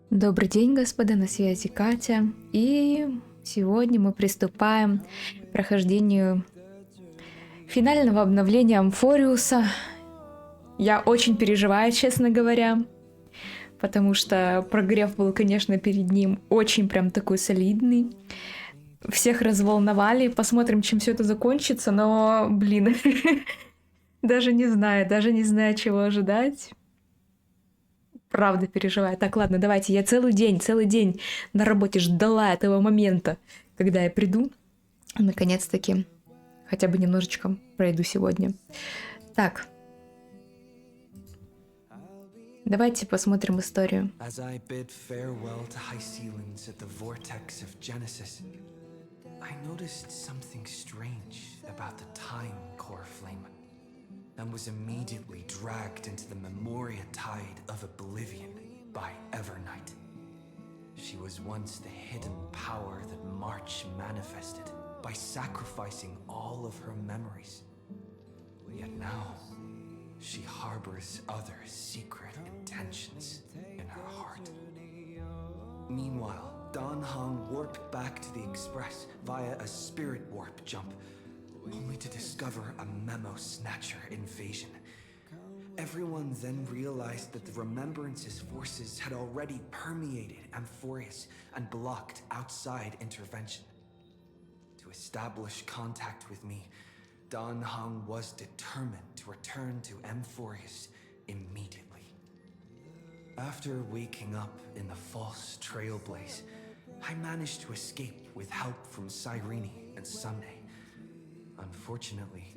Добрый день, господа, на связи Катя. И сегодня мы приступаем к прохождению финального обновления Амфореуса. Я очень переживаю, честно говоря, потому что прогрев был, конечно, перед ним очень прям такой солидный. Всех разволновали. Посмотрим, чем все это закончится, но, блин, даже не знаю, чего ожидать. Правда переживаю. Так, ладно, давайте. Я целый день на работе ждала этого момента, когда я приду. Наконец-таки хотя бы немножечко пройду сегодня. Так, давайте посмотрим историю. And was immediately dragged into the Memoria Tide of Oblivion by Evernight. She was once the hidden power that March manifested by sacrificing all of her memories. Yet now, she harbors other secret intentions in her heart. Meanwhile, Dan Heng warped back to the Express via a spirit warp jump, only to discover a Memo Snatcher invasion. Everyone then realized that the Remembrance's forces had already permeated Amfореus and blocked outside intervention. To establish contact with me, Dan Heng was determined to return to Amfореus immediately. After waking up in the false Trailblaze, I managed to escape with help from Cyrene and Sunday. Unfortunately,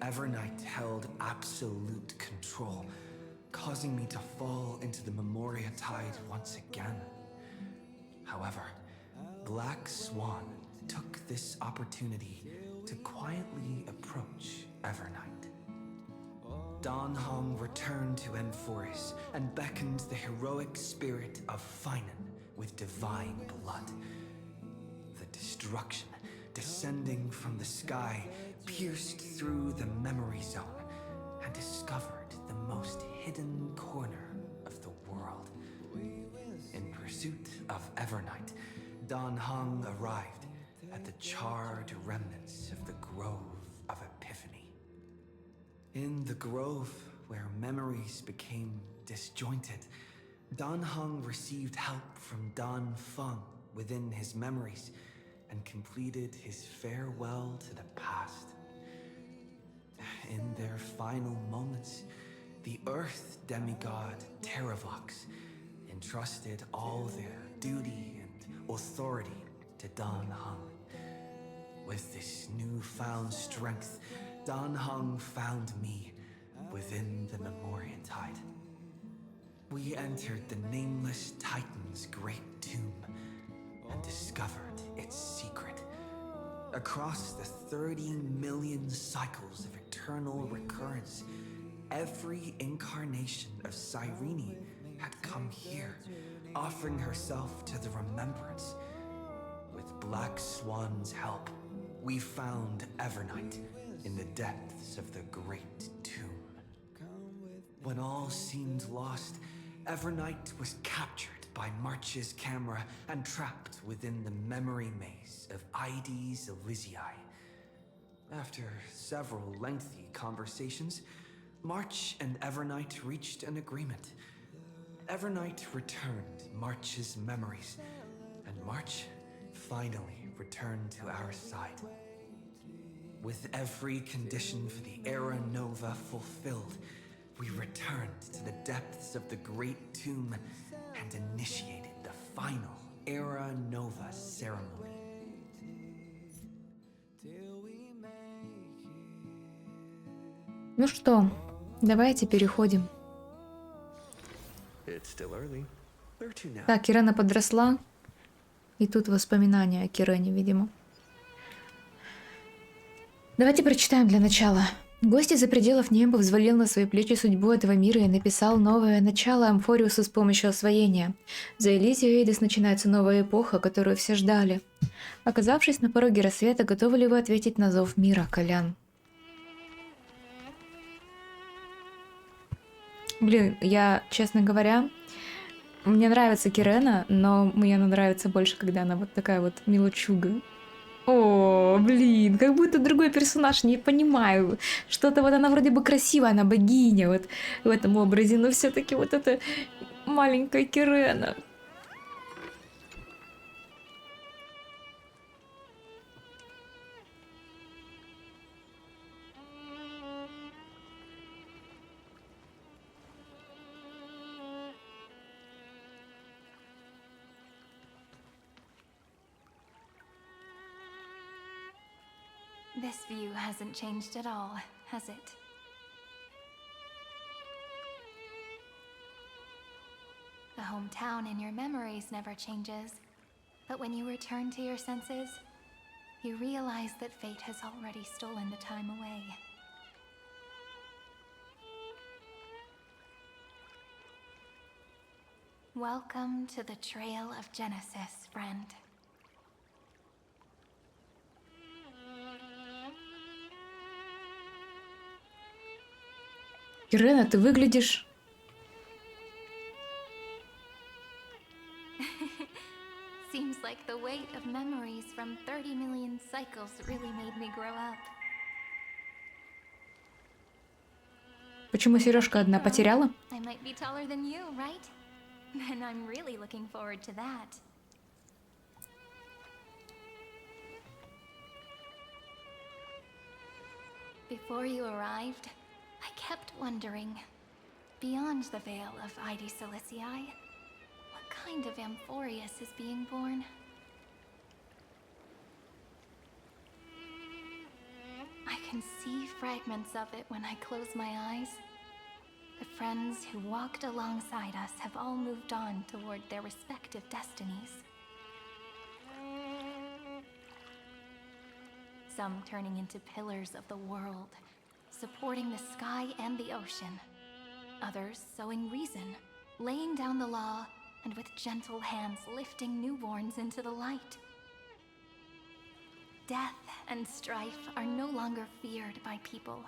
Evernight held absolute control, causing me to fall into the Memoria Tide once again. However, Black Swan took this opportunity to quietly approach Evernight. Dan Heng returned to Amfореus and beckoned the heroic spirit of Finan with divine blood. The destruction descending from the sky, pierced through the memory zone and discovered the most hidden corner of the world. In pursuit of Evernight, Dan Heng arrived at the charred remnants of the Grove of Epiphany. In the grove, where memories became disjointed, Dan Heng received help from Dan Feng within his memories and completed his farewell to the past. In their final moments, the Earth demigod Terravox entrusted all their duty and authority to Dan Heng. With this newfound strength, Dan Heng found me within the Memoria Tide. We entered the Nameless Titan's great tomb and discovered its secret. Across the 30 million cycles of eternal recurrence, every incarnation of Cyrene had come here, offering herself to the Remembrance. With Black Swan's help, we found Evernight in the depths of the Great Tomb. When all seemed lost, Evernight was captured by March's camera and trapped within the memory maze of Ides Elysiae. After several lengthy conversations, March and Evernight reached an agreement. Evernight returned March's memories, and March finally returned to our side. With every condition for the Era Nova fulfilled, we returned to the depths of the Great Tomb and initiated the final Era Nova ceremony. Ну что, давайте переходим. Так, Кирена подросла, и тут воспоминания о Кирене, видимо. Давайте прочитаем для начала. Гость из-за пределов неба взвалил на свои плечи судьбу этого мира и написал новое начало Амфореуса с помощью освоения. За Элизией Эйдес начинается новая эпоха, которую все ждали. Оказавшись на пороге рассвета, готовы ли вы ответить на зов мира, Колян? Блин, я, честно говоря, Мне нравится Кирена, но мне она нравится больше, когда она вот такая вот милочуга. О, блин, как будто другой персонаж, не понимаю. Что-то вот она вроде бы красивая, она богиня вот в этом образе, но все-таки вот эта маленькая Кирена. This view hasn't changed at all, has it? The hometown in your memories never changes, but when you return to your senses, you realize that fate has already stolen the time away. Welcome to the Trail of Genesis, friend. Кирена, ты выглядишь... Seems like the weight of memories from 30 million cycles really made me grow up. Почему сережка одна потеряла? I might be taller than you, right? Then I'm really looking forward to that. Before you arrived, I kept wondering, beyond the veil of Id Silicii, what kind of Amphореus is being born? I can see fragments of it when I close my eyes. The friends who walked alongside us have all moved on toward their respective destinies. Some turning into pillars of the world, supporting the sky and the ocean. Others sowing reason, laying down the law, and with gentle hands lifting newborns into the light. Death and strife are no longer feared by people,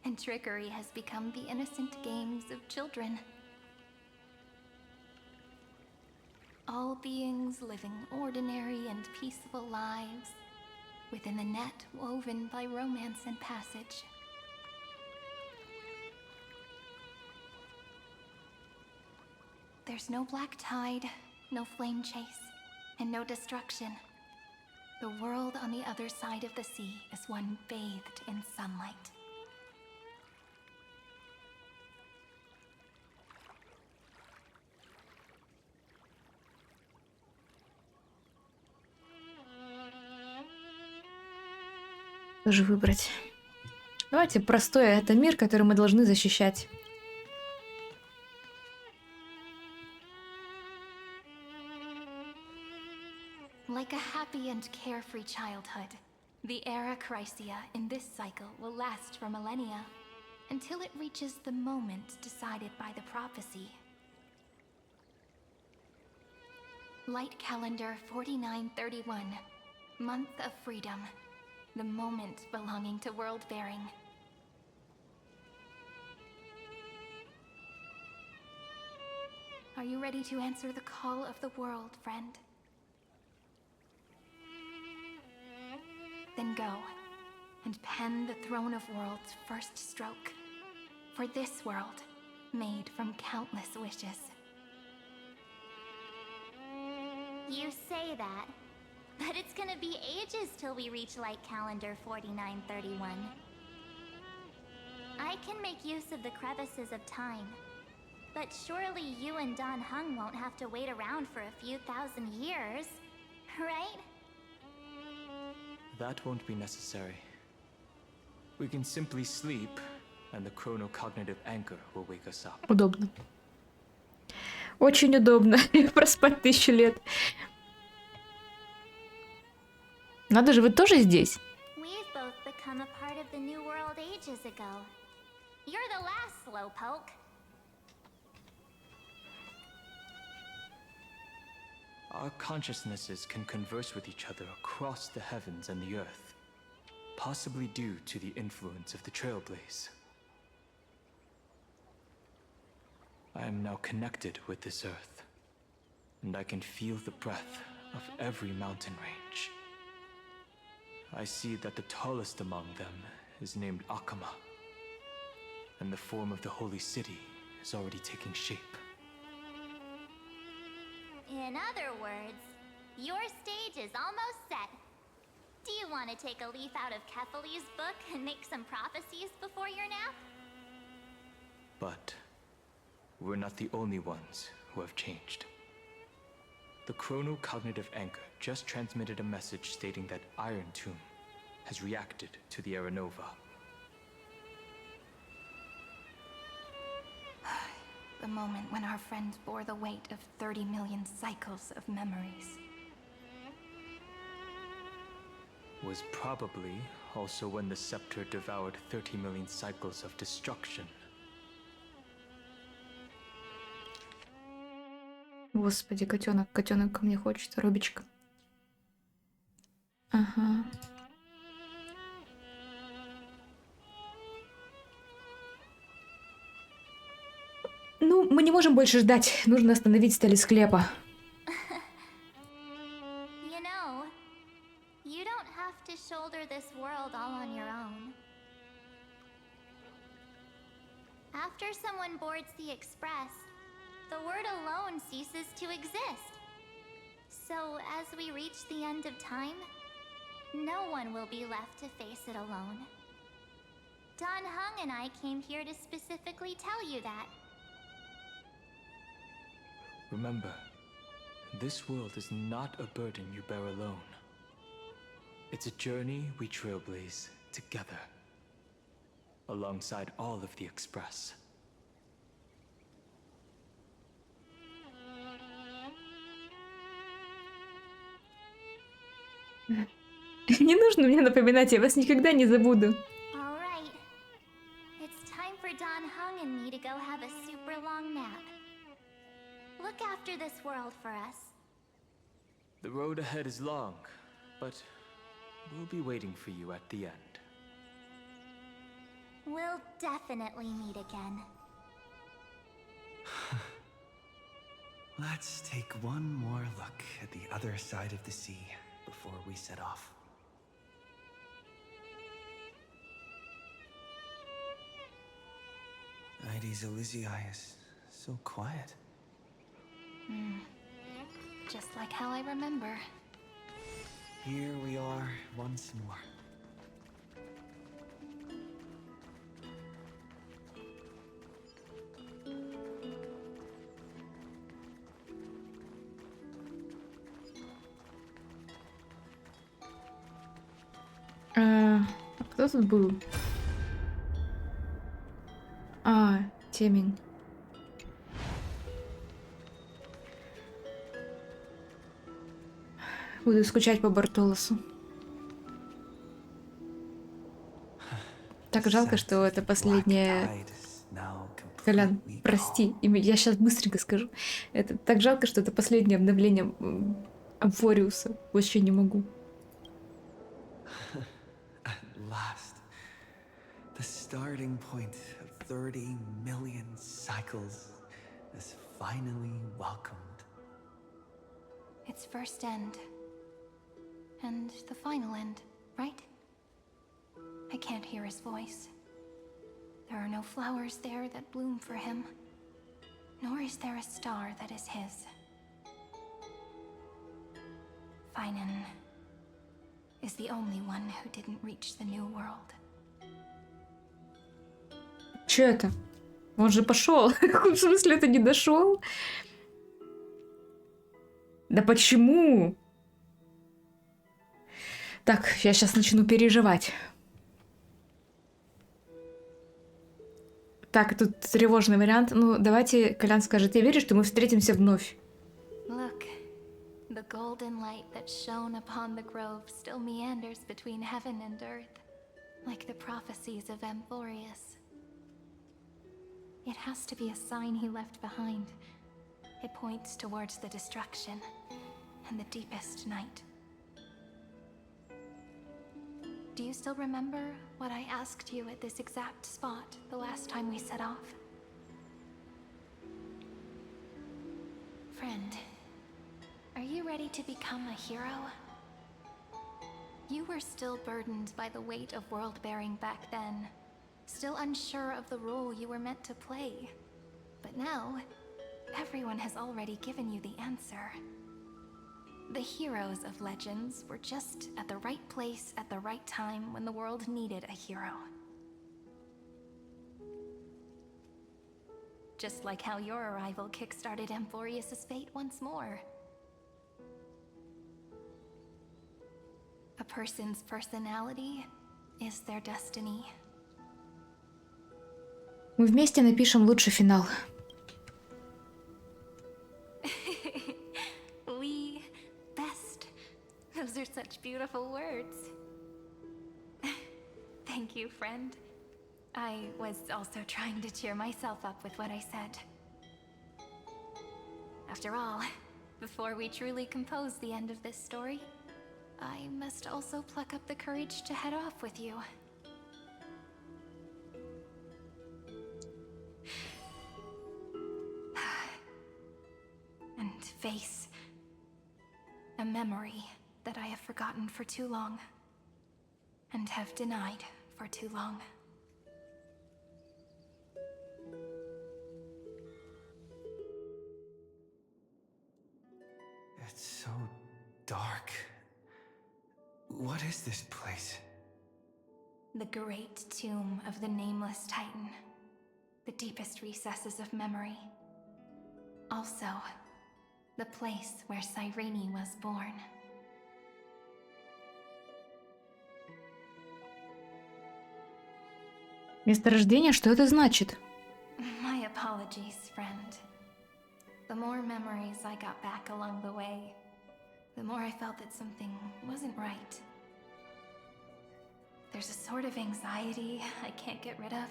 and trickery has become the innocent games of children. All beings living ordinary and peaceful lives, within the net woven by romance and passage. There's no black tide, no flame chase, and no destruction. The world on the other side of the sea is one bathed in sunlight. Что же выбрать? Давайте простое. Это мир, который мы должны защищать. Like a happy and carefree childhood, the era Chrysia in this cycle will last for millennia, until it reaches the moment decided by the prophecy. Light calendar 4931, month of freedom, the moment belonging to world-bearing. Are you ready to answer the call of the world, friend? Then go, and pen the Throne of Worlds' first stroke, for this world, made from countless wishes. You say that, but it's gonna be ages till we reach light calendar 4931. I can make use of the crevices of time, but surely you and Don Hung won't have to wait around for a few thousand years, right? That won't be necessary. We can simply sleep, and the chronocognitive anchor will wake us up. Удобно. Очень удобно. Проспать 1000 лет. Надо же, вы тоже здесь? We've both become a part of the New World ages ago. You're the last slowpoke. Our consciousnesses can converse with each other across the heavens and the earth, possibly due to the influence of the Trailblaze. I am now connected with this earth, and I can feel the breath of every mountain range. I see that the tallest among them is named Akama, and the form of the holy city is already taking shape. In other words, your stage is almost set. Do you want to take a leaf out of Kefali's book and make some prophecies before your nap? But we're not the only ones who have changed. The chrono-cognitive anchor just transmitted a message stating that Iron Tomb has reacted to the Era Nova. The moment when our friend bore the weight of 30 million cycles of memories. Was probably also when the scepter devoured 30 million cycles of destruction. Господи, котенок, котенок ко мне хочет, Робичка. Ага. Ну, мы не можем больше ждать. Нужно остановить сталь из склепа. You know, you don't have to shoulder this world all on your own. After someone boards the Express, the word alone ceases to exist. So as we reach the end of time, no one will be left to face it alone. Don Hung and I came here to specifically tell you that. Remember, this world is not a burden you bear alone. It's a journey we trailblaze together, alongside all of the Express. Не нужно мне напоминать, я вас никогда не забуду. All right. It's time for Don Hung and me to go have a super long nap. Look after this world for us. The road ahead is long, but we'll be waiting for you at the end. We'll definitely meet again. Let's take one more look at the other side of the sea before we set off. Ides Elysiae is so quiet. Just like how I remember. Here we are once more. А кто тут был? А, темень. Буду скучать по Бартолосу. Так жалко, что это последняя... Колян, прости, я сейчас быстренько скажу. Это так жалко, что это последнее обновление Амфореуса. Вообще не могу. The starting point of 30 million cycles is finally welcomed. Its first end. And the final end, right? I can't hear his voice. There are no flowers there that bloom for him. Nor is there a star that is his. Finan is the only one who didn't reach the new world. Че это? Он же пошел. В смысле, это не дошел? Да почему? Так, я сейчас начну переживать. Так, тут тревожный вариант. Ну, давайте Колян скажет, я верю, что мы встретимся вновь. Look, the golden light that shone upon the grove still meanders between heaven and earth, like the prophecies of Amfореus. It has to be a sign he left behind. It points towards the destruction and the deepest night. Do you still remember what I asked you at this exact spot the last time we set off? Friend, you ready to become a hero? You were still burdened by the weight of world-bearing back then, still unsure of the role you were meant to play. But now, everyone has already given you the answer. The heroes of legends were just at the right place at the right time when the world needed a hero. Just like how your arrival kickstarted Amforeus' fate once more. A person's personality is their destiny. Мы вместе напишем лучший финал. We best. Those are such beautiful words. Thank you, friend. I was also trying to cheer myself up with what I said. After all, before we truly compose the end of this story, I must also pluck up the courage to head off with you. And face a memory that I have forgotten for too long, and have denied for too long. It's so dark. What is this place? The great tomb of the Nameless Titan. The deepest recesses of memory. Also, the place where Cyrene was born. Месторождение, что это значит? My apologies, friend. The more memories I got back along the way, the more I felt that something wasn't right. There's a sort of anxiety I can't get rid of.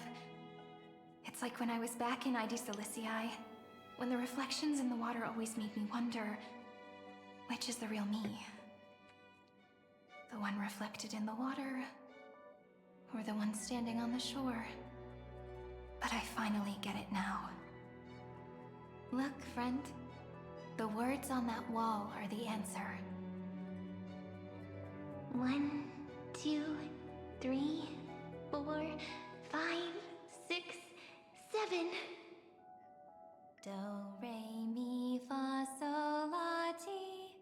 It's like when I was back in Ide Silicii, when the reflections in the water always made me wonder, which is the real me? The one reflected in the water, or the one standing on the shore? But I finally get it now. Look, friend. The words on that wall are the answer. 1, 2, 3, 4, 5, 6, 7. Do, re, mi, fa, sol, la, ti.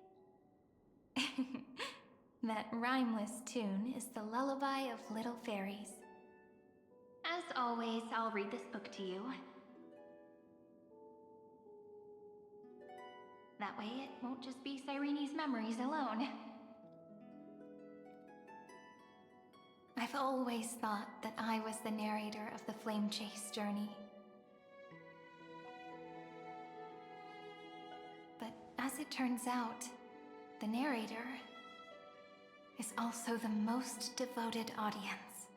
That rhymeless tune is the lullaby of little fairies. As always, I'll read this book to you. That way it won't just be Cyrene's memories alone. I've always thought that I was the narrator of the Flame Chase journey. But as it turns out, the narrator is also the most devoted audience.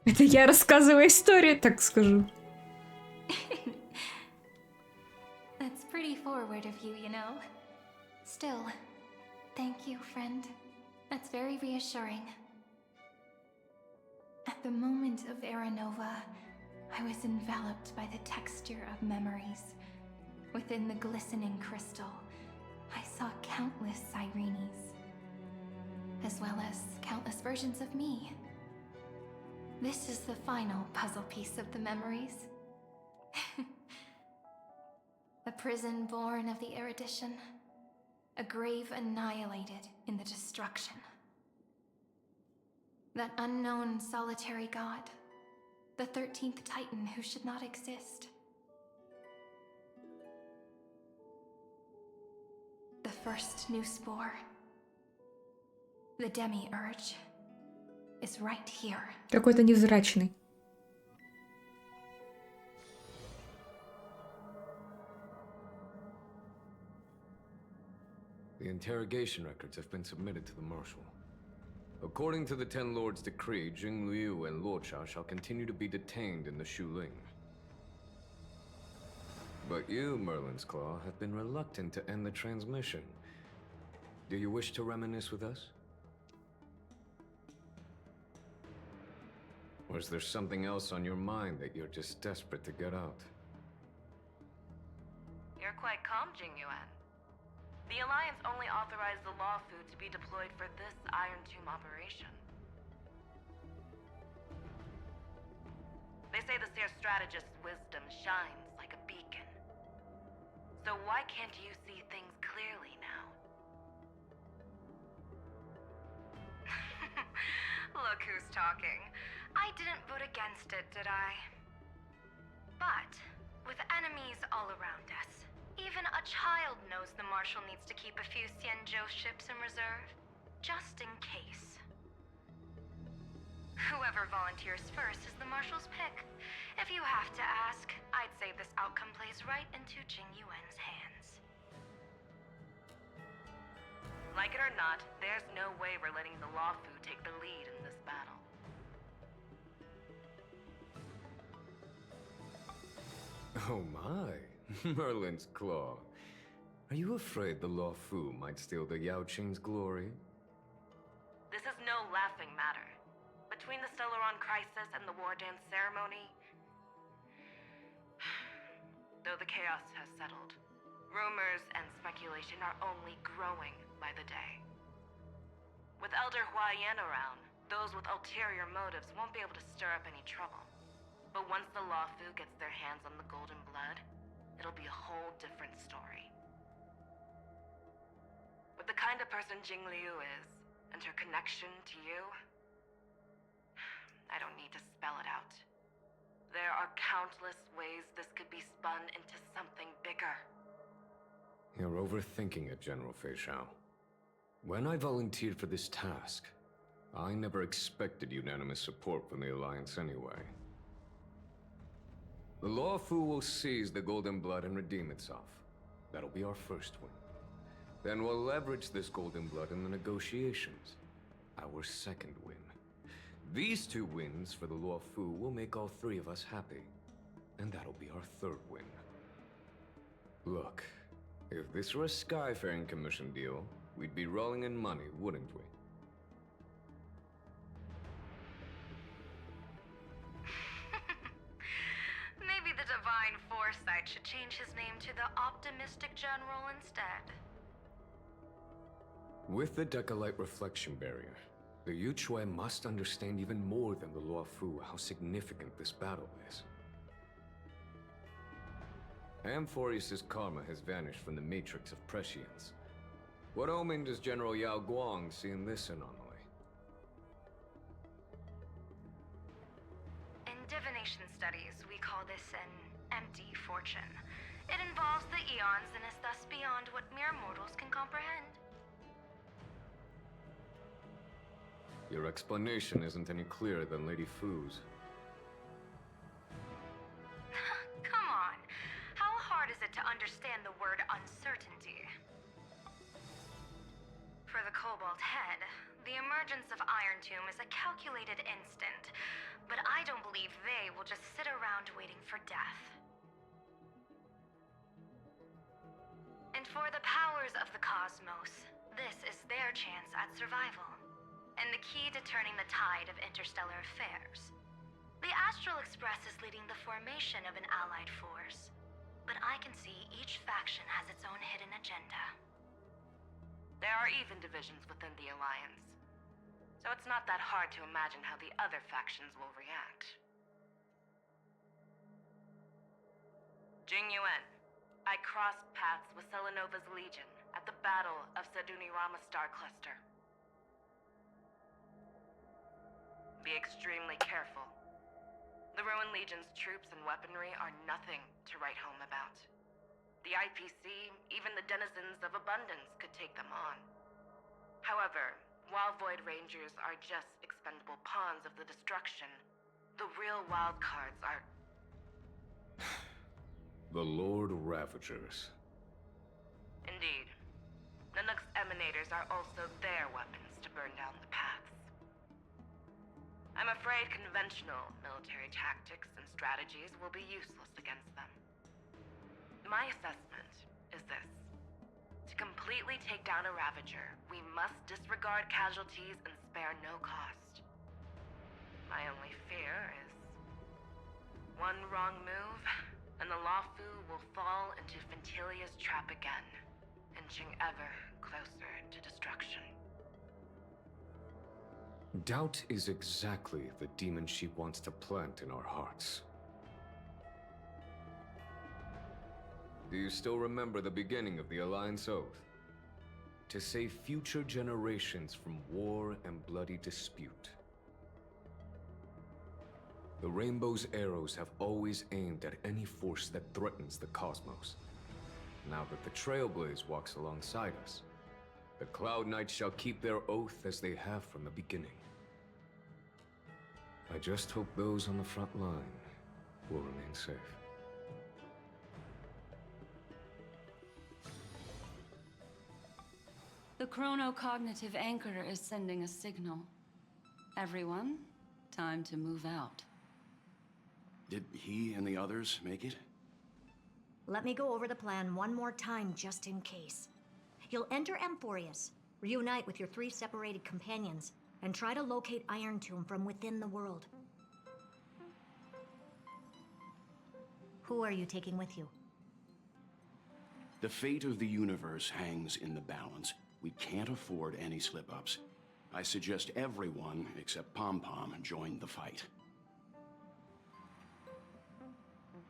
Это я рассказываю историю, так скажу. That's pretty forward of you, you know. Still, thank you, friend. That's very reassuring. At the moment of Aranova, I was enveloped by the texture of memories. Within the glistening crystal, I saw countless Cyrenes, as well as countless versions of me. This is the final puzzle piece of the memories. A prison born of the erudition, a grave annihilated in the destruction. That unknown solitary god, the 13th Titan who should not exist. The first new spore, the demi-urge, is right here. Какой-то невзрачный. The interrogation records have been submitted to the Marshal. According to the Ten Lords' decree, Jing Liu and Luocha shall continue to be detained in the Shuling. But you, Merlin's Claw, have been reluctant to end the transmission. Do you wish to reminisce with us? Or is there something else on your mind that you're just desperate to get out? quite calm, Jingyuan. The Alliance only authorized the Law Fu to be deployed for this Iron Tomb operation. They say the Seer Strategist's wisdom shines like a beacon. So why can't you see things clearly now? Look who's talking. I didn't vote against it, did I? But, with enemies all around us, even a child knows the Marshal needs to keep a few Xianzhou ships in reserve, just in case. Whoever volunteers first is the Marshal's pick. If you have to ask, I'd say this outcome plays right into Jingyuan's hands. Like it or not, there's no way we're letting the Law Fu take the lead in this battle. Oh my, Merlin's Claw. Are you afraid the Law Fu might steal the Yao Qing's glory? This is no laughing matter. Between the Stellaron crisis and the War Dance ceremony, though the chaos has settled, rumors and speculation are only growing by the day. With Elder Huaiyan around, those with ulterior motives won't be able to stir up any trouble. But once the Law Fu gets their hands on the Golden Blood, it'll be a whole different story. With the kind of person Jing Liu is, and her connection to you, I don't need to spell it out. There are countless ways this could be spun into something bigger. You're overthinking it, General Fei Shao. When I volunteered for this task, I never expected unanimous support from the Alliance anyway. The Law Fu will seize the Golden Blood and redeem itself. That'll be our first win. Then we'll leverage this Golden Blood in the negotiations. Our second win. These 2 wins for the Law Fu will make all 3 of us happy. And that'll be our third win. Look, if this were a Skyfaring Commission deal, we'd be rolling in money, wouldn't we? Maybe the Divine Foresight should change his name to the Optimistic General instead. With the Decalite Reflection Barrier, the Yuchue must understand even more than the Law Fu how significant this battle is. Amforeus' karma has vanished from the matrix of prescience. What omen does General Yao Guang see in this anomaly? In divination studies, we call this an empty fortune. It involves the eons and is thus beyond what mere mortals can comprehend. Your explanation isn't any clearer than Lady Fu's. Come on. How hard is it to understand the word uncertainty? For the Cobalt Head, the emergence of Iron Tomb is a calculated instant, but I don't believe they will just sit around waiting for death. And for the powers of the cosmos, this is their chance at survival, and the key to turning the tide of interstellar affairs. The Astral Express is leading the formation of an allied force, but I can see each faction has its own hidden agenda. There are even divisions within the Alliance, so it's not that hard to imagine how the other factions will react. Jing Yuan, I crossed paths with Selenova's Legion at the Battle of Sedunirama Star Cluster. Be extremely careful. The Ruin Legion's troops and weaponry are nothing to write home about. The IPC, even the denizens of Abundance, could take them on. However, while Void Rangers are just expendable pawns of the destruction, the real wildcards are... The Lord Ravagers. Indeed. Nanook's emanators are also their weapons to burn down the paths. I'm afraid conventional military tactics and strategies will be useless against them. My assessment is this. To completely take down a Ravager, we must disregard casualties and spare no cost. My only fear is one wrong move, and the Lafu will fall into Fintilia's trap again, inching ever closer to destruction. Doubt is exactly the demon she wants to plant in our hearts. Do you still remember the beginning of the Alliance Oath? To save future generations from war and bloody dispute. The Rainbow's arrows have always aimed at any force that threatens the cosmos. Now that the Trailblaze walks alongside us, the Cloud Knights shall keep their oath as they have from the beginning. I just hope those on the front line will remain safe. The chronocognitive anchor is sending a signal. Everyone, time to move out. Did he and the others make it? Let me go over the plan one more time, just in case. You'll enter Amfореus, reunite with your 3 separated companions, and try to locate Iron Tomb from within the world. Who are you taking with you? The fate of the universe hangs in the balance. We can't afford any slip-ups. I suggest everyone, except Pom-Pom, join the fight.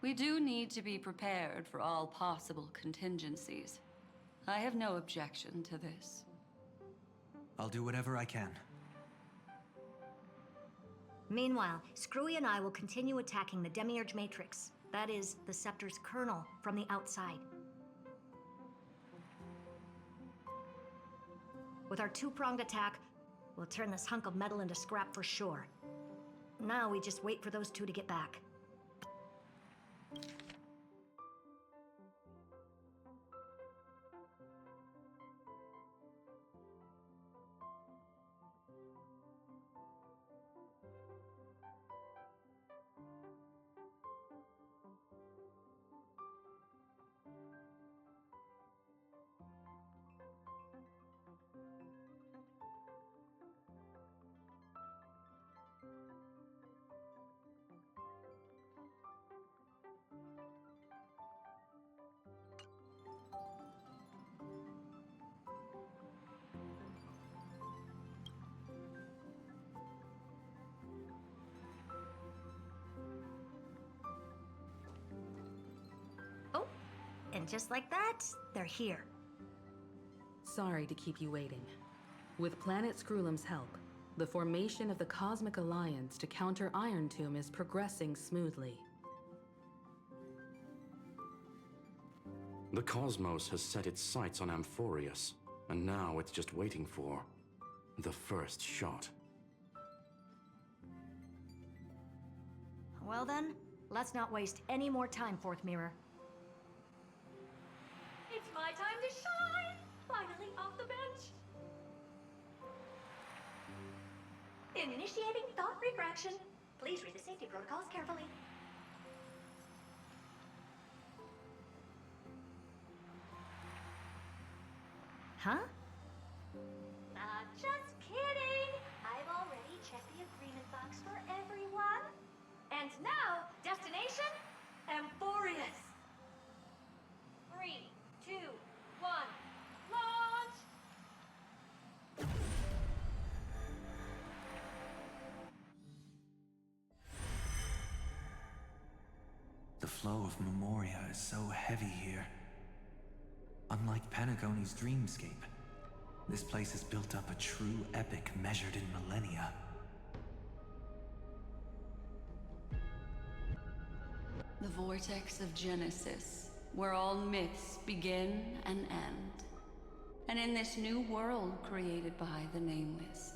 We do need to be prepared for all possible contingencies. I have no objection to this. I'll do whatever I can. Meanwhile, Screwy and I will continue attacking the Demiurge Matrix. That is, the Scepter's kernel, from the outside. With our 2-pronged attack, we'll turn this hunk of metal into scrap for sure. Now we just wait for those 2 to get back. Oh, and just like that, they're here. Sorry to keep you waiting. With Planet Screwlum's help, the formation of the Cosmic Alliance to counter Iron Tomb is progressing smoothly. The cosmos has set its sights on Amfореus, and now it's just waiting for the first shot. Well then, let's not waste any more time, Fourth Mirror. It's my time to shine! Finally off the bench! Initiating thought refraction. Please read the safety protocols carefully. Huh? Just kidding! I've already checked the agreement box for everyone. And now, destination, Amfореus. 3, 2, 1, launch! The flow of Memoria is so heavy here. Unlike Panagoni's dreamscape, this place has built up a true epic measured in millennia. The vortex of Genesis, where all myths begin and end. And in this new world created by the Nameless,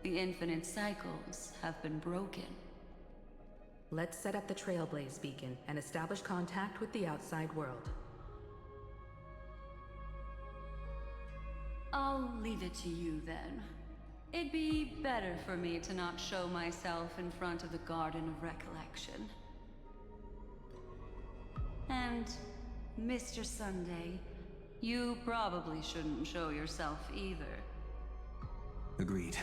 the infinite cycles have been broken. Let's set up the Trailblaze beacon and establish contact with the outside world. I'll leave it to you then. It'd be better for me to not show myself in front of the Garden of Recollection. And, Mr. Sunday, you probably shouldn't show yourself either. Agreed.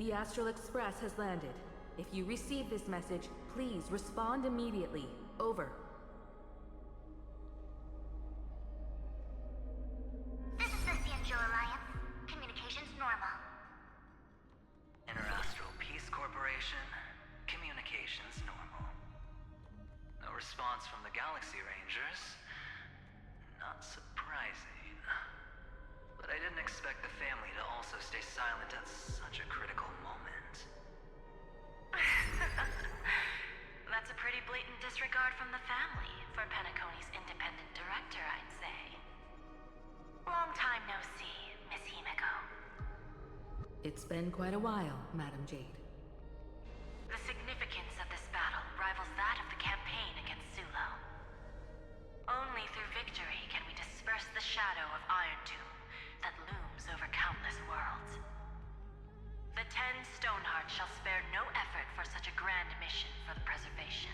The Astral Express has landed. If you receive this message, please respond immediately. Over. This is the Cianjo Alliance. Communications normal. Interastral Peace Corporation, communications normal. No response from the Galaxy Rangers. Not surprising. But I didn't expect the family to also stay silent at such a critical moment. That's a pretty blatant disregard from the family for Penacony's independent director, I'd say. Long time no see, Miss Himiko. It's been quite a while, Madam Jade. The significance of this battle rivals that of the campaign against Sulo. Only through victory can we disperse the shadow of Iron Tomb that looms over countless worlds. The 10 Stonehearts shall spare no effort for such a grand mission for the preservation.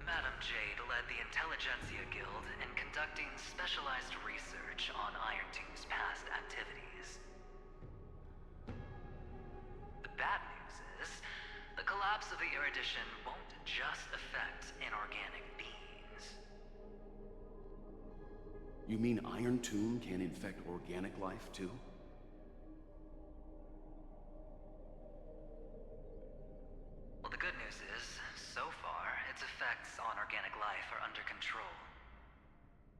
Madam Jade led the Intelligentsia Guild in conducting specialized research on Iron Tomb's past activities. The bad news is, the collapse of the Erudition won't just affect inorganic beings. You mean Iron Tomb can infect organic life, too? Well, the good news is, so far, its effects on organic life are under control.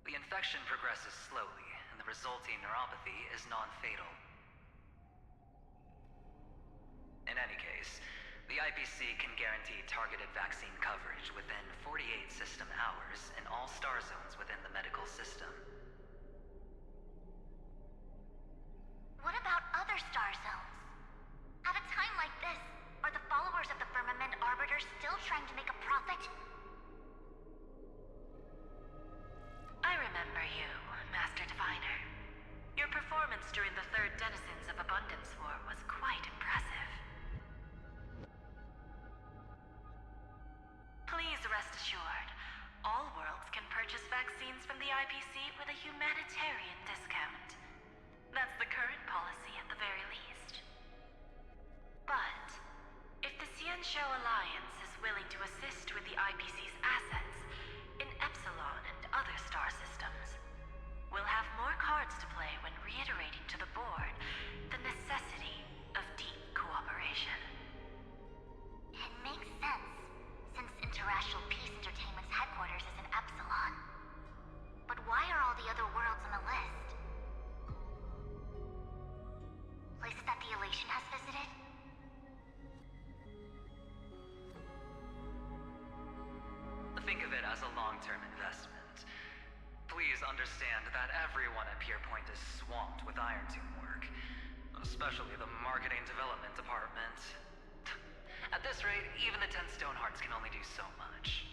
The infection progresses slowly, and the resulting neuropathy is non-fatal. In any case, the IPC can guarantee targeted vaccine coverage within 48 system hours in all star zones within the medical system. What about other star zones? At a time like this, are the followers of the Firmament Arbiter still trying to make a profit? I remember you, Master Diviner. Your performance during the Third Denizens of Abundance War was quite impressive. Please rest assured, all worlds can purchase vaccines from the IPC with a humanitarian discount. That's the current policy at the very least. But, if the Cianjo Alliance is willing to assist with the IPC's assets in Epsilon and other star systems, we'll have more cards to play when reiterating to the board the necessity of deep cooperation. It makes sense, since Interastral Peace Entertainment's headquarters is in Epsilon. But why are all the other worlds on the list? Places that the Elation has visited? Think of it as a long-term investment. Please understand that everyone at Pierpoint is swamped with Iron Tomb work, especially the marketing development department. At this rate, even the 10 Stonehearts can only do so much.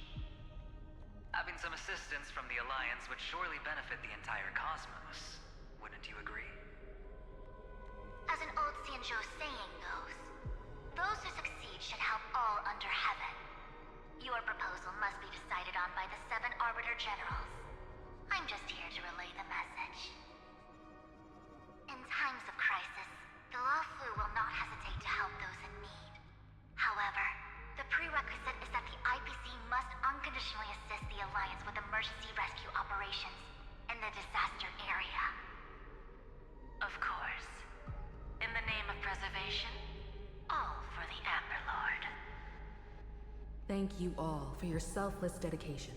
Having some assistance from the Alliance would surely benefit the entire cosmos. Wouldn't you agree? As an old Cianjo saying goes, those who succeed should help all under heaven. Your proposal must be decided on by the 7 Arbiter Generals. I'm just here to relay the message. In times of crisis, the Luofu will not hesitate to help those in need. However, the prerequisite is that the IPC must unconditionally assist the Alliance with emergency rescue operations in the disaster area. Of course. In the name of preservation, all for the Amber Lord. Thank you all for your selfless dedication.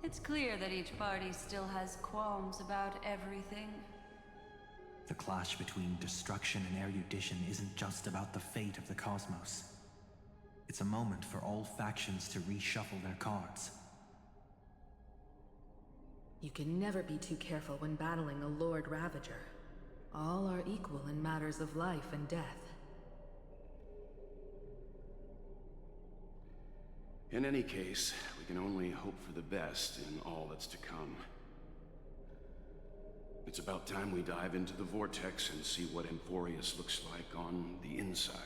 It's clear that each party still has qualms about everything. The clash between destruction and erudition isn't just about the fate of the cosmos. It's a moment for all factions to reshuffle their cards. You can never be too careful when battling a Lord Ravager. All are equal in matters of life and death. In any case, we can only hope for the best in all that's to come. It's about time we dive into the vortex and see what Amfореus looks like on the inside.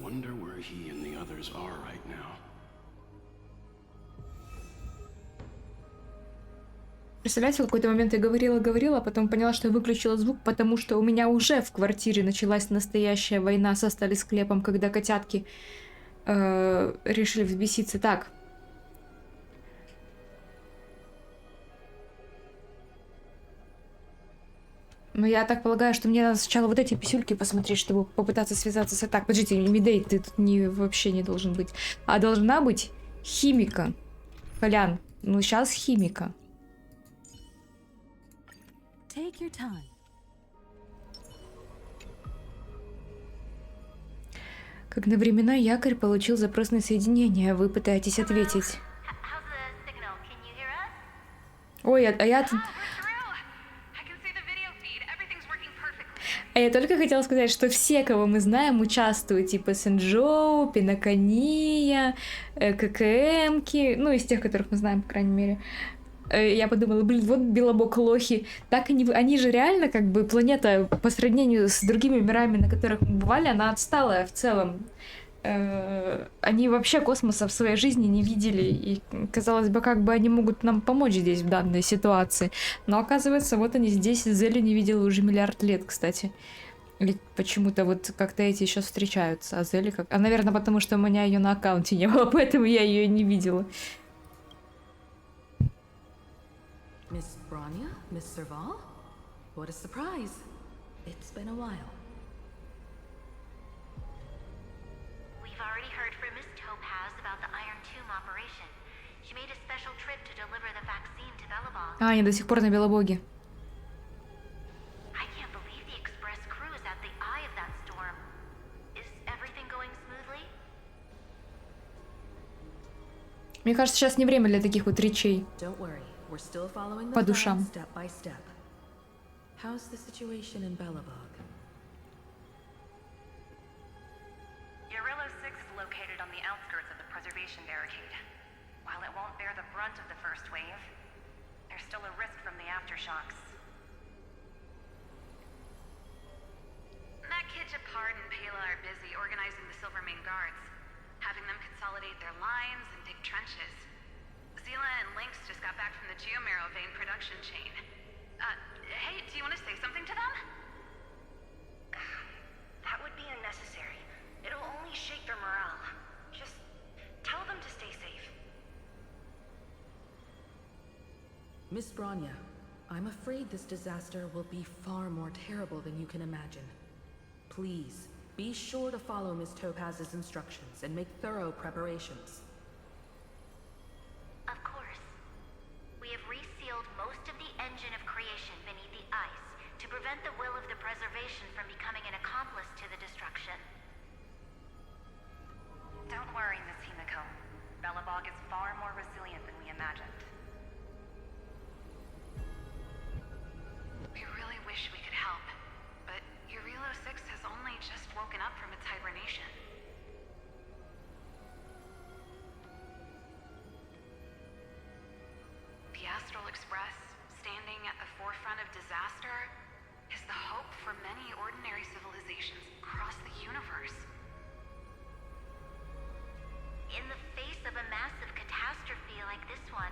wonder where he and the others are right now. Представляете, в какой-то момент я говорила, а потом поняла, что я выключила звук, потому что у меня уже в квартире началась настоящая война со стали-склепом, когда котятки решили взбеситься. Так. Но я так полагаю, что мне надо сначала вот эти писюльки посмотреть, чтобы попытаться связаться с... Так, подождите, Мидей, ты тут вообще не должен быть. А должна быть химика. Колян, ну сейчас химика. Take your time. Как на времена якорь получил запрос на соединение, вы пытаетесь ответить. Ой, а я только хотела сказать, что все, кого мы знаем, участвуют, типа Сэнджоу, Пинакония, ККМки, ну, из тех, которых мы знаем, по крайней мере. Я подумала, блин, вот белобок лохи, так они же реально, как бы, планета по сравнению с другими мирами, на которых мы бывали, она отсталая в целом. Они вообще космоса в своей жизни не видели, и, казалось бы, как бы они могут нам помочь здесь, в данной ситуации. Но оказывается, вот они здесь, Зелю не видела уже миллиард лет, кстати. Или почему-то вот как-то эти еще встречаются, а Зели как... А, наверное, потому что у меня ее на аккаунте не было, поэтому я ее не видела. Miss Bronya? Miss Serval? What a surprise. It's been a while. We've already heard from Miss Topaz about the Iron Tomb operation. She made a special trip to deliver the vaccine to Belobog. А, они до сих пор на Белобоге. I can't believe the Express crew is at the eye of that storm. Is everything going smoothly? Мне кажется, сейчас не время для таких вот речей. Don't worry. We're still following the По plan душам. step by step. How's the situation in Belobog? Urillo 6 is located on the outskirts of the preservation barricade. While it won't bear the brunt of the first wave, there's still a risk from the aftershocks. Matt Kitchapard and Pela are busy organizing the Silvermane Guards, having them consolidate their lines and dig trenches. Zila and Lynx just got back from the Geomarrow vein production chain. Hey, do you want to say something to them? That would be unnecessary. It'll only shake their morale. Just tell them to stay safe. Miss Bronya, I'm afraid this disaster will be far more terrible than you can imagine. Please, be sure to follow Miss Topaz's instructions and make thorough preparations. Of course. We have resealed most of the engine of creation beneath the ice to prevent the will of the preservation from becoming an accomplice to the destruction. Don't worry, Miss Himiko. Belobog is far more resilient than we imagined. We really wish we could help, but Urillo 6 has only just woken up from its hibernation. The Astral Express, standing at the forefront of disaster, is the hope for many ordinary civilizations across the universe. In the face of a massive catastrophe like this one,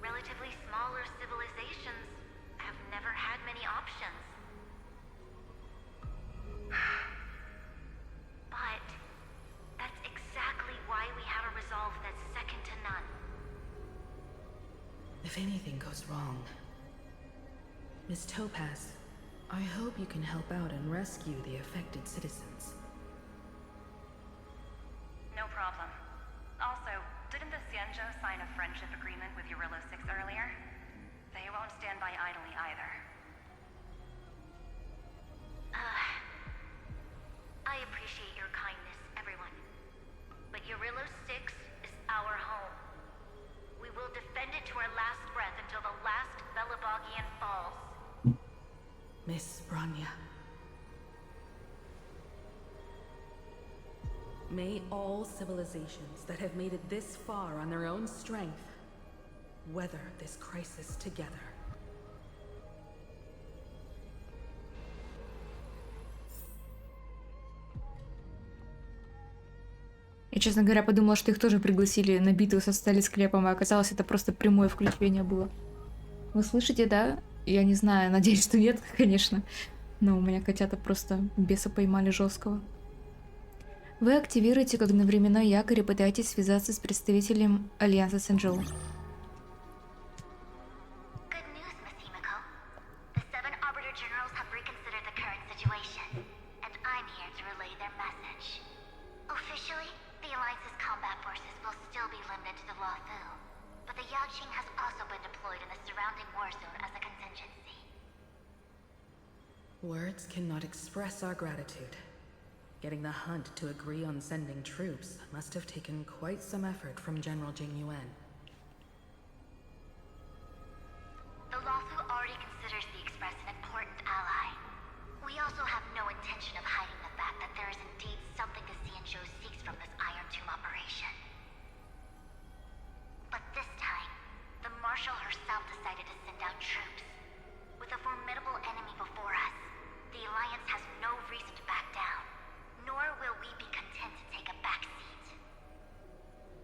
relatively smaller civilizations have never had many options. But that's exactly why we have a resolve that's second to none. If anything goes wrong... Miss Topaz, I hope you can help out and rescue the affected citizens. No problem. Also, didn't the Xianzhou sign a friendship agreement with Urillo 6 earlier? They won't stand by idly either. I appreciate your kindness, everyone. But Urillo 6 is our home. We will defend it to our last breath until the last Belobogian falls. Miss Bronya. May all civilizations that have made it this far on their own strength weather this crisis together. Я, честно говоря, подумала, что их тоже пригласили на битву со стали-склепом, а оказалось, это просто прямое включение было. Вы слышите, да? Я не знаю, надеюсь, что нет, конечно. Но у меня котята просто беса поймали жесткого. Вы активируете как на временной якорь и пытаетесь связаться с представителем Альянса Сэнджоу. Good news, Miss Himiko. The 7 Arbiter Generals have reconsidered the current situation, and I'm here to relay their message. Officially, the Alliance's combat forces will still be limited to the Luofu, but the Yaoqing has also been deployed in the surrounding war zone as a contingency. Words cannot express our gratitude. Getting the Hunt to agree on sending troops must have taken quite some effort from General Jing Yuan. The Luofu already considers the Express an important ally. We also have no intention of hiding the fact that there is indeed something the Xianzhou seeks from this Iron Tomb operation. But this time, the Marshal herself decided to send out troops. With a formidable enemy before us, the Alliance has no reason to back down, nor will we be content to take a back seat.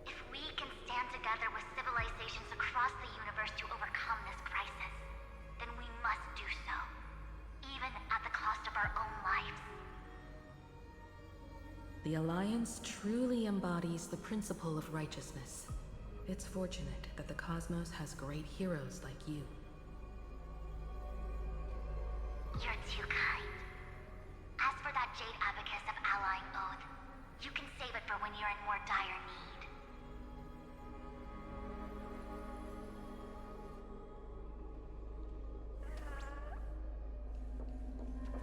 If we can stand together with civilizations across the universe to overcome this crisis, then we must do so, even at the cost of our own lives. The Alliance truly embodies the principle of righteousness. It's fortunate that the cosmos has great heroes like you. You're too kind. As for that Jade Abacus of Allying Oath, you can save it for when you're in more dire need.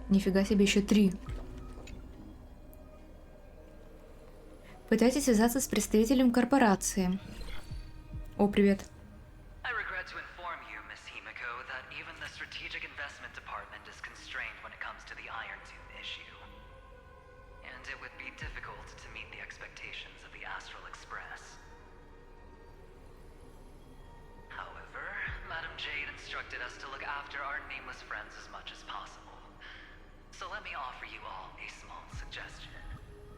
Нифига себе, еще 3. Пытайтесь связаться с представителем корпорации. О, привет. I regret to inform you, Miss Himiko, that even the Strategic Investment Department is constrained when it comes to the Iron Tomb issue. And it would be difficult to meet the expectations of the Astral Express. However, Madam Jade instructed us to look after our nameless friends as much as possible. So let me offer you all a small suggestion,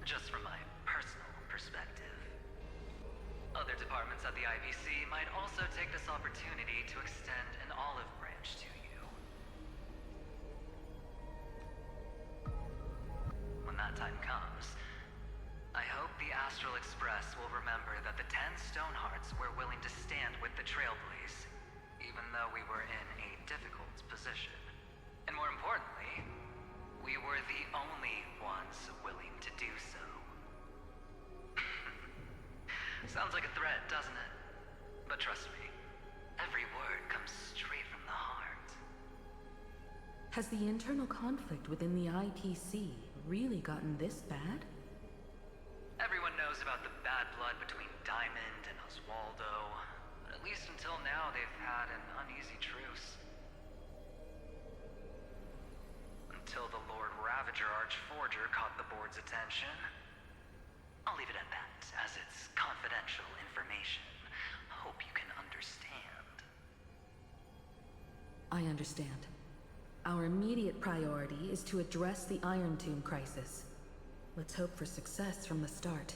just from my personal perspective. Other departments at the IBC might also take this opportunity to extend an olive branch to you. When that time comes, I hope the Astral Express will remember that the 10 Stonehearts were willing to stand with the Trailblaze, even though we were in a difficult position. And more importantly, we were the only ones willing to do so. Sounds like a threat, doesn't it? But trust me, every word comes straight from the heart. Has the internal conflict within the IPC really gotten this bad? Everyone knows about the bad blood between Diamond and Oswaldo, but at least until now they've had an uneasy truce. Until the Lord Ravager Archforger caught the board's attention. I'll leave it at that, as it's confidential information. Hope you can understand. I understand. Our immediate priority is to address the Iron Tomb crisis. Let's hope for success from the start.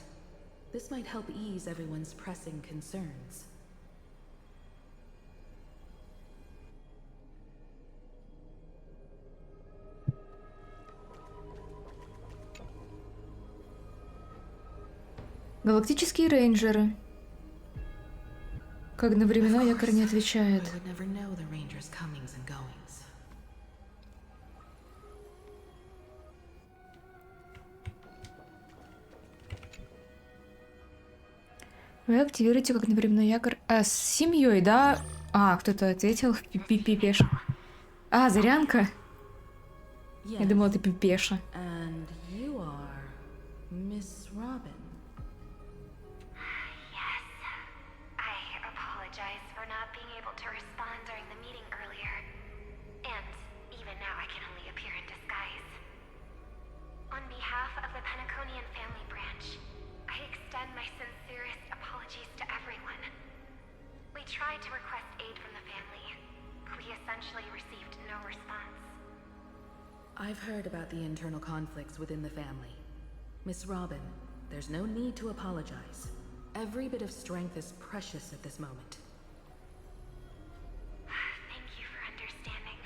This might help ease everyone's pressing concerns. Галактические рейнджеры. Как на временной якорь не отвечает. I would never know the Rangers' comings and goings. Вы активируете как на временной якорь. А, с семьей, да? А, кто-то ответил. Пипеша. А, Зарянка? Я думала, ты Пипеша. And you are Miss Robin. Yes. I apologize for not being able to respond during the meeting earlier. And even now I can only appear in disguise. On behalf of the Penaconian family branch, I extend my sincerest apologies to everyone. We tried to request aid from the family. We essentially received no response. I've heard about the internal conflicts within the family. Miss Robin, There's no need to apologize. Every bit of strength is precious at this moment. Thank you for understanding.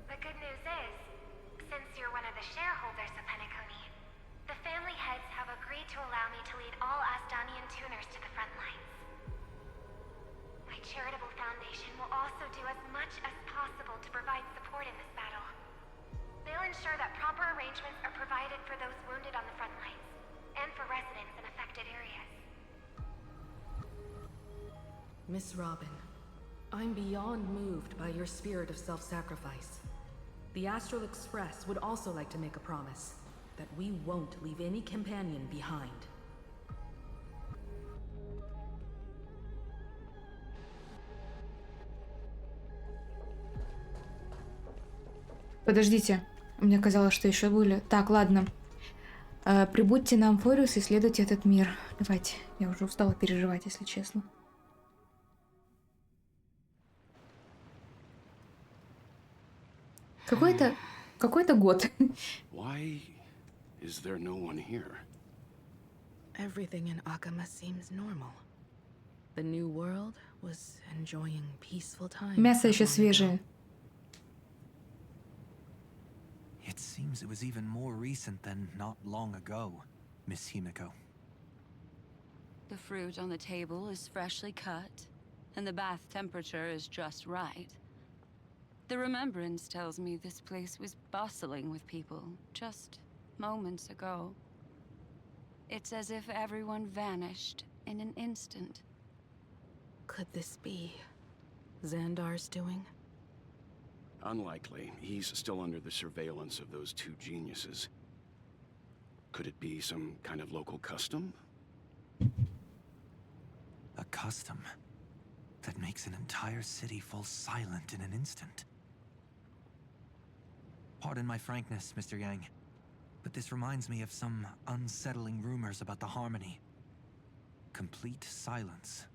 The good news is, since you're one of the shareholders of Penacony, the family heads have agreed to allow me to lead all Astonian tuners to the front lines. My charitable foundation will also do as much as possible to provide support in this battle. They'll ensure that proper arrangements are provided for those wounded on the front lines, and for residents in affected areas. Miss Robin, I'm beyond moved by your spirit of self-sacrifice. The Astral Express would also like to make a promise that we won't leave any companion behind. Подождите, мне казалось, что еще были. Так, ладно. Прибудьте на Амфореус и исследуйте этот мир. Давайте, я уже устала переживать, если честно. Какой-то год. Why is there no one here? Everything in Akama seems normal. The new world was enjoying peaceful times. Мясо еще свежее. It seems it was even more recent than not long ago, Miss Himiko. The fruit on the table is freshly cut, and the bath temperature is just right. The remembrance tells me this place was bustling with people just moments ago. It's as if everyone vanished in an instant. Could this be Xandar's doing? Unlikely. He's still under the surveillance of those two geniuses. Could it be some kind of local custom? A custom that makes an entire city fall silent in an instant. Pardon my frankness, Mr. Yang, but this reminds me of some unsettling rumors about the Harmony. Complete silence.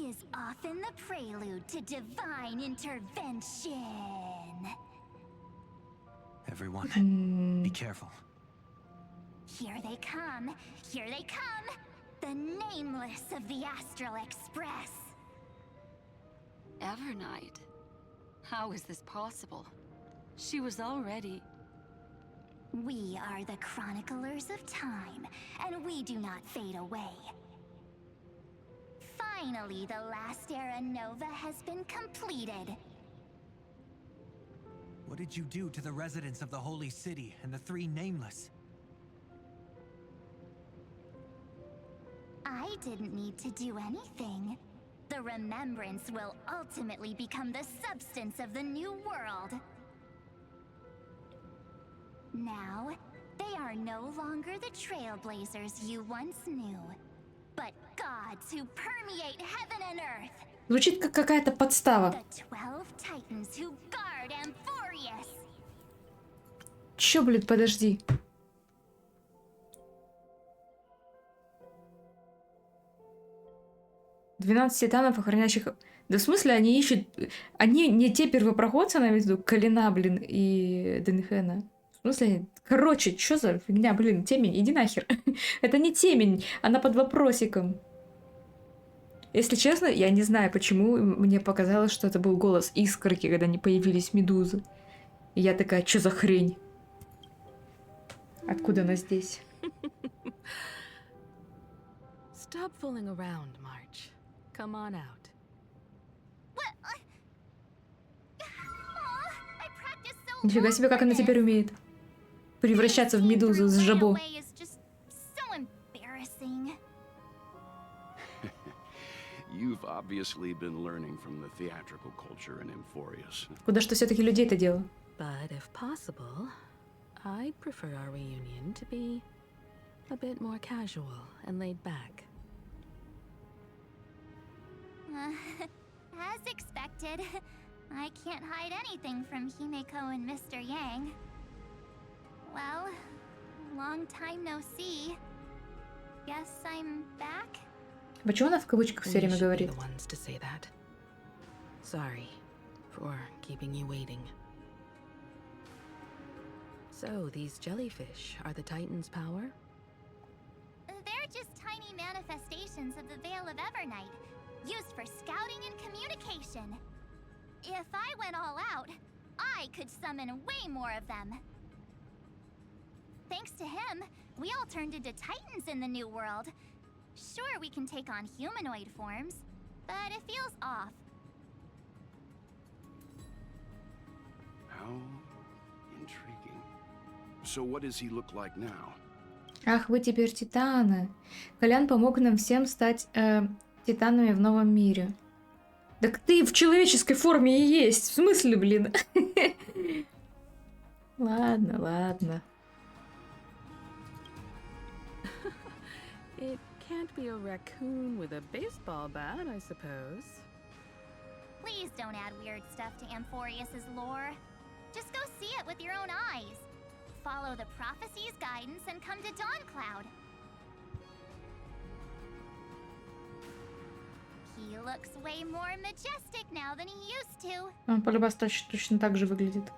Is often the prelude to divine intervention. Everyone, be careful. Here they come. Here they come. The nameless of the Astral Express. Evernight? How is this possible? She was already... We are the chroniclers of time, and we do not fade away. Finally, the last era Nova has been completed. What did you do to the residents of the Holy City and the three Nameless? I didn't need to do anything. The remembrance will ultimately become the substance of the new world. Now, they are no longer the trailblazers you once knew, but gods who permeate heaven and earth. Звучит как какая-то подстава. The 12 titans who guard Amphorius. Чё, блин, подожди. «12 титанов, охраняющих...» Да в смысле, они ищут... Они не те первопроходцы, на виду, Калина, блин, и Денхена. В смысле, короче, что за фигня, блин, темень, иди нахер. Это не темень, она под вопросиком. Если честно, я не знаю, почему мне показалось, что это был голос Искорки, когда они появились медузы. И я такая, что за хрень? Откуда она здесь? Stop fooling around, March. Come on out. Нифига себе, как она теперь умеет превращаться в медузу с жабо. You've obviously been learning from the theatrical culture in Amphorius. Куда что все-таки людей-то дело? But if possible, I'd prefer our reunion to be a bit more casual and laid back. As expected, I can't hide anything from Himeko and Mr. Yang. Well, long time no see. Guess I'm back? Почему она в кавычках все время говорит? Sorry for keeping you waiting. So, these jellyfish are the Titan's power? They're just tiny manifestations of the Veil of Evernight, used for scouting and communication. If I went all out, I could summon way more of them. Thanks to him, we all turned into Titans in the new world. Sure, we can take on humanoid forms, but it feels off. How intriguing. So what does he look like now? Ах, вы теперь титаны. Колян помог нам всем стать титанами в новом мире. Так ты в человеческой форме и есть. В смысле, блин? Ладно, ладно. It can't be a raccoon with a baseball bat, I suppose. Please don't add weird stuff to Amphorius's lore. Just go see it with your own eyes. Follow the prophecy's guidance and come to Dawncloud. He looks way more majestic now than he used to. Он по-любому точно так же выглядит.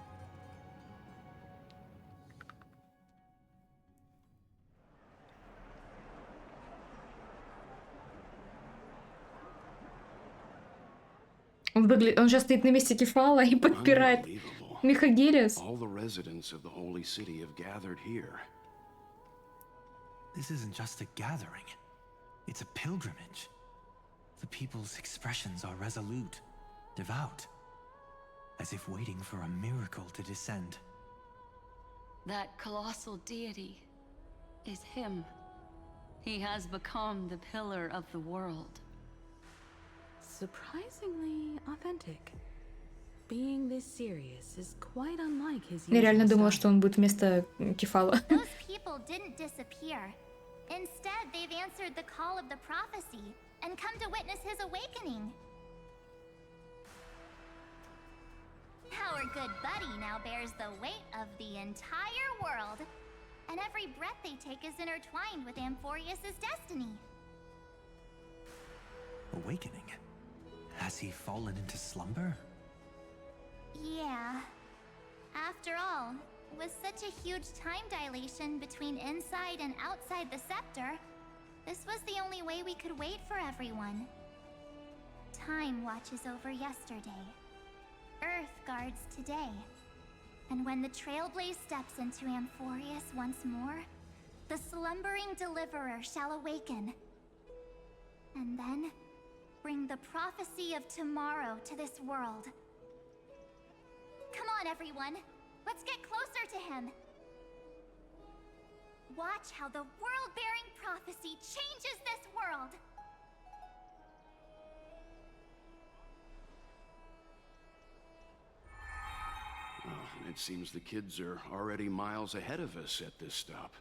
Он сейчас стоит на месте Кефала и подпирает Михагелиас. All the residents of the holy city have gathered here. This isn't just a gathering. It's a pilgrimage. The people's expressions are resolute, devout, as if waiting for a miracle to descend. That colossal deity is him. He has become the pillar of the world. Surprisingly authentic. Being this serious is quite unlike his Я реально usual думала, style. что он будет вместо Кефала. Those people didn't disappear. Instead, they've answered the call of the prophecy and come to witness his awakening. Our good buddy now bears the weight of the entire world, and every breath they take is intertwined with Amphorius's destiny. Awakening? Has he fallen into slumber? Yeah. After all, with such a huge time dilation between inside and outside the scepter, this was the only way we could wait for everyone. Time watches over yesterday. Earth guards today. And when the Trailblaze steps into Amphorius once more, the slumbering deliverer shall awaken. And then, bring the prophecy of tomorrow to this world. Come on, everyone. Let's get closer to him. Watch how the world-bearing prophecy changes this world. Well, it seems the kids are already miles ahead of us at this stop.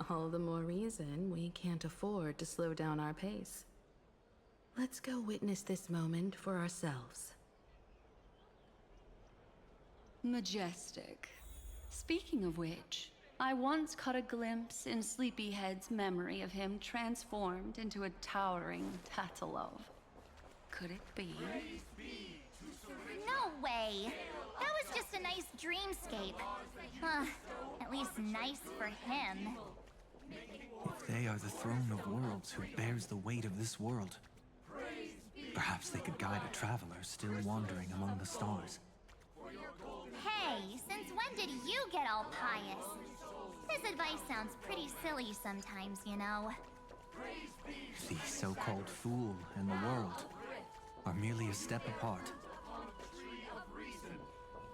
All the more reason we can't afford to slow down our pace. Let's go witness this moment for ourselves. Majestic. Speaking of which, I once caught a glimpse in Sleepyhead's memory of him transformed into a towering Tatalov. Could it be? No way! That was just a nice dreamscape. At least nice for him. If they are the throne of worlds who bears the weight of this world, perhaps they could guide a traveler still wandering among the stars. Hey, since when did you get all pious? His advice sounds pretty silly sometimes, you know. The so-called fool and the world are merely a step apart.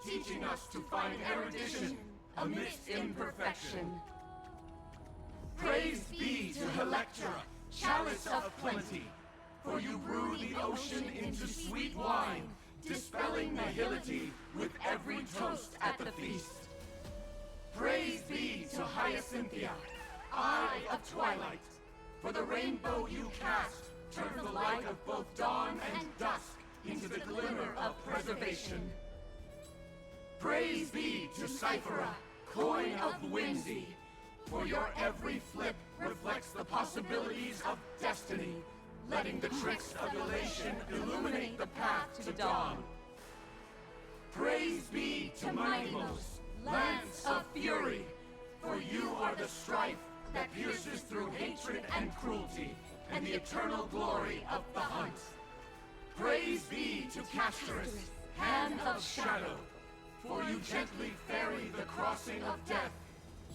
Teaching us to find erudition amidst imperfection. Praise be to Helectra, chalice of plenty, for you brew the ocean into sweet wine, dispelling nihility with every toast at the feast. Praise be to Hyacinthia, eye of twilight, for the rainbow you cast turns the light of both dawn and dusk into the glimmer of preservation. Praise be to Cyphera, coin of whimsy, for your every flip reflects the possibilities of destiny, letting the tricks of elation illuminate the path to dawn. Praise be to Minimos, Lance of Fury, for you are the strife that pierces through hatred and cruelty, and the eternal glory of the hunt. Praise be to Casterus, Hand of Shadow, for you gently ferry the crossing of death,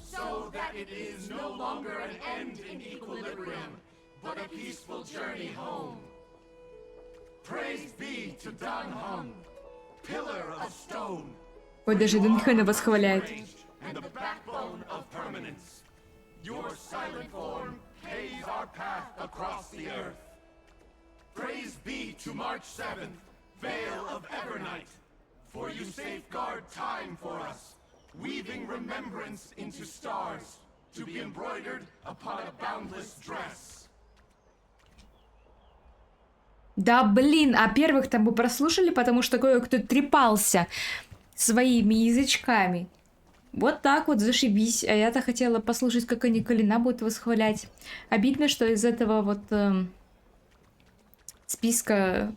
so that it is no longer an end in equilibrium, but a peaceful journey home. Praise be to Dan Heng, Pillar of Stone. Ой, даже Дунхена восхваляет. And the backbone of permanence. Your silent form paves our path across the earth. Praise be to March 7th, Veil of Evernight, for you safeguard time for us, weaving remembrance into stars, to be embroidered upon a boundless dress. Да блин, а первых там бы прослушали, потому что кое-кто трепался своими язычками. Вот так вот, зашибись. А я-то хотела послушать, как они Калина будут восхвалять. Обидно, что из этого вот списка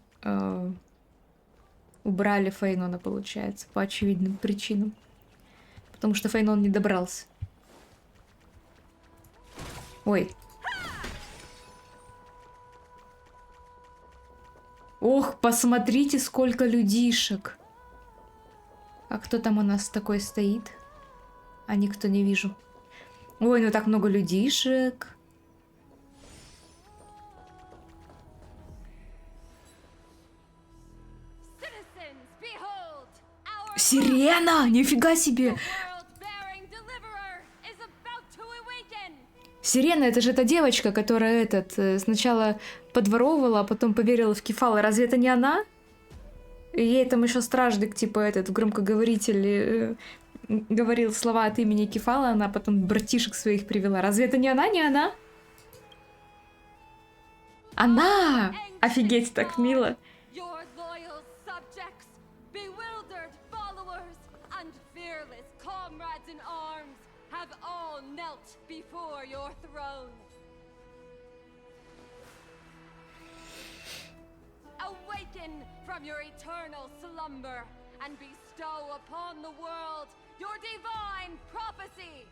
убрали Фейнона, получается, по очевидным причинам. Потому что Фейнон не добрался. Ой. Ох, посмотрите, сколько людишек. А кто там у нас такой стоит? А никто не вижу. Ой, ну так много людишек. Сирена! Нифига себе! Сирена, это же та девочка, которая сначала подворовывала, а потом поверила в Кефала. Разве это не она? И ей там еще стражник, типа в громкоговорителе говорил слова от имени Кефала, она потом братишек своих привела. Разве это не она, не она? Она! Офигеть, так мило. Before your throne. Awaken from your eternal slumber and bestow upon the world your divine prophecy.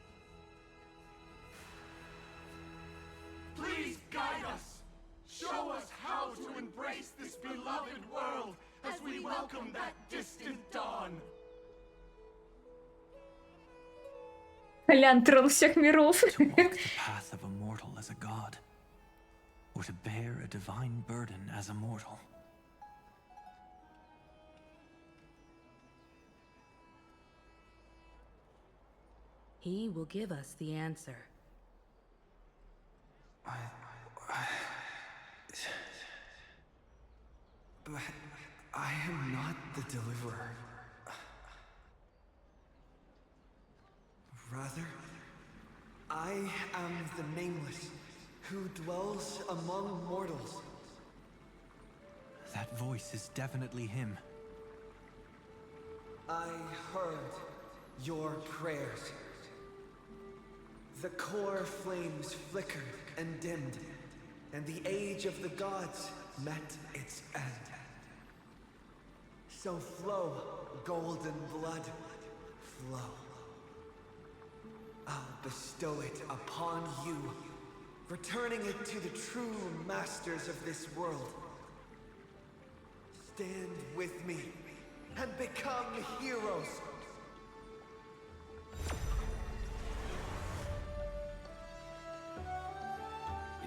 Please guide us. Show us how to embrace this beloved world as we welcome that distant dawn. Колян, трон всех миров. To walk the path of a mortal as a god, or to bear a divine burden as a mortal. He will give us the answer. But I am not the deliverer. Rather, I am the Nameless, who dwells among mortals. That voice is definitely him. I heard your prayers. The core flames flickered and dimmed, and the age of the gods met its end. So flow, golden blood, flow. I'll bestow it upon you, returning it to the true masters of this world. Stand with me and become heroes.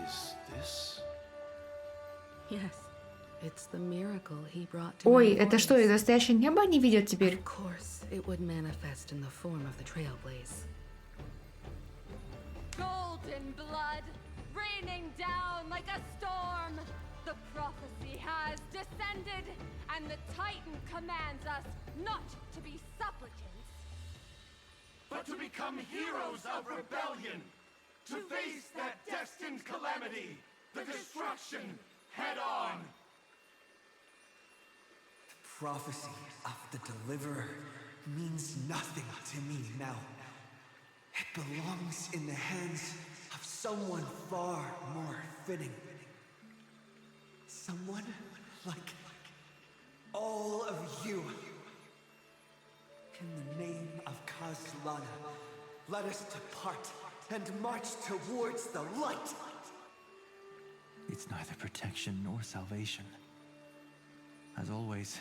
Is this? Yes, it's the miracle he brought to Ой, это Amfореus. что, и настоящее небо они видят теперь? Of course, it would manifest in the form of the Trailblaze. Golden blood, raining down like a storm. The prophecy has descended, and the Titan commands us not to be supplicants, but to become heroes of rebellion, to face that destined calamity, the destruction, head on. The prophecy of the Deliverer means nothing to me now. It belongs in the hands of someone far more fitting. Someone like all of you. In the name of Cosmos. Let us depart and march towards the light. It's neither protection nor salvation. As always,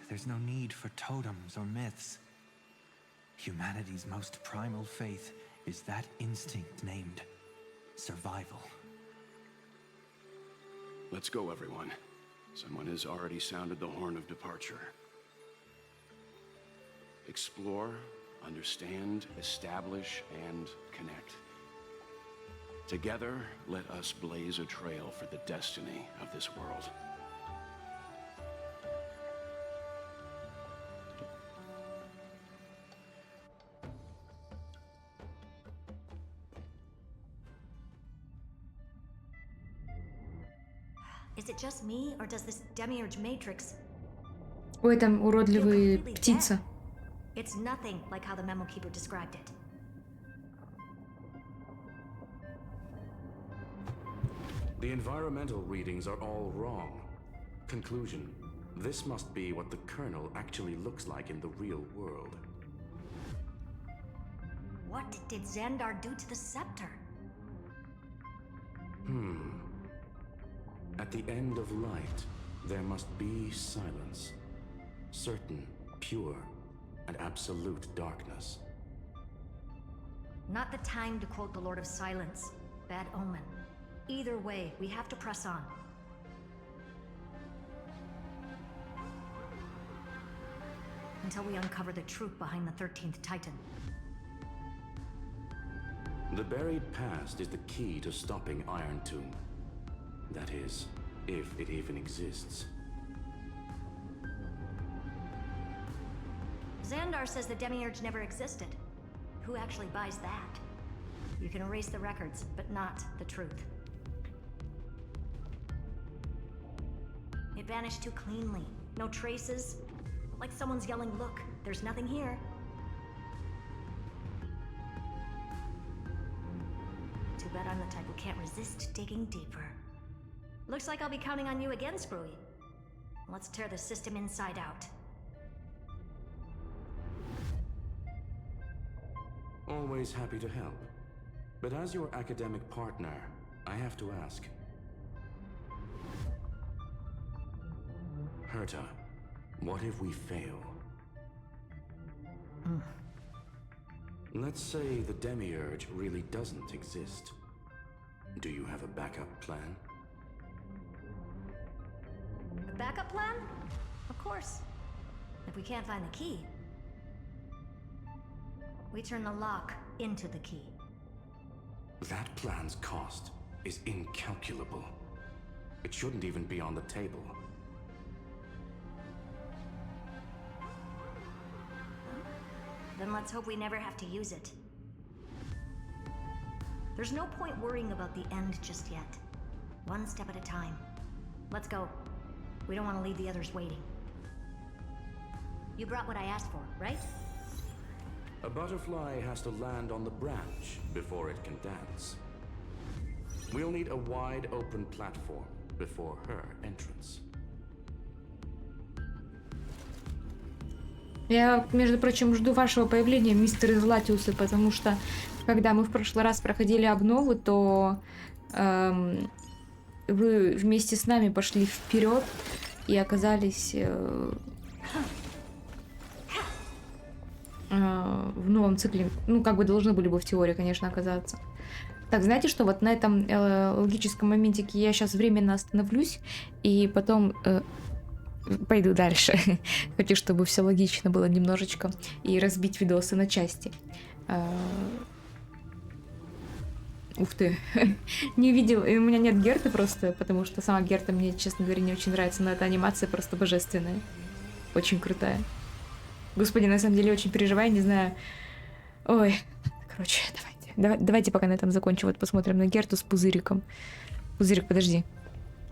there's no need for totems or myths. Humanity's most primal faith is that instinct named survival. Let's go, everyone. Someone has already sounded the horn of departure. Explore, understand, establish, and connect. Together, let us blaze a trail for the destiny of this world. Is it just me, or does this demiurge matrix... Ой, там уродливые птица. It's nothing like how the memo keeper described it. The environmental readings are all wrong. Conclusion: this must be what the kernel actually looks like in the real world. What did Xandar do to the scepter? At the end of light, there must be silence. Certain, pure, and absolute darkness. Not the time to quote the Lord of Silence. Bad omen. Either way, we have to press on. Until we uncover the truth behind the 13th Titan. The buried past is the key to stopping Iron Tomb. That is, if it even exists. Xandar says the demiurge never existed. Who actually buys that? You can erase the records, but not the truth. It vanished too cleanly. No traces. Like someone's yelling, "Look, there's nothing here." Too bad I'm the type who can't resist digging deeper. Looks like I'll be counting on you again, Screwy. Let's tear the system inside out. Always happy to help. But as your academic partner, I have to ask. Herta, what if we fail? Let's say the demiurge really doesn't exist. Do you have a backup plan? A backup plan? Of course. If we can't find the key, we turn the lock into the key. That plan's cost is incalculable. It shouldn't even be on the table. Then let's hope we never have to use it. There's no point worrying about the end just yet. One step at a time. Let's go. We don't want to leave the others waiting. You brought what I asked for, right? A butterfly has to land on the branch before it can dance. We'll need a wide open platform before her entrance. Я, между прочим, жду вашего появления, мистер Излатиусы, потому что, когда мы в прошлый раз проходили обнову, то вы вместе с нами пошли вперед и оказались в новом цикле. Ну, как бы должны были бы в теории, конечно, оказаться. Так, знаете что, вот на этом логическом моментике я сейчас временно остановлюсь и потом пойду дальше. Хочу, чтобы все логично было немножечко и разбить видосы на части. Ух ты. Не увидел. У меня нет Герты просто, потому что сама Герта мне, честно говоря, не очень нравится, но эта анимация просто божественная. Очень крутая. Господи, на самом деле очень переживаю, не знаю. Ой, короче, давайте пока на этом закончим. Вот посмотрим на Герту с пузыриком. Пузырик, подожди.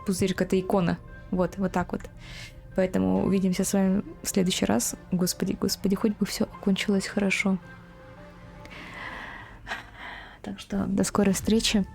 Пузырик — это икона. Вот так вот. Поэтому увидимся с вами в следующий раз. Господи, хоть бы все окончилось хорошо. Так что до скорой встречи.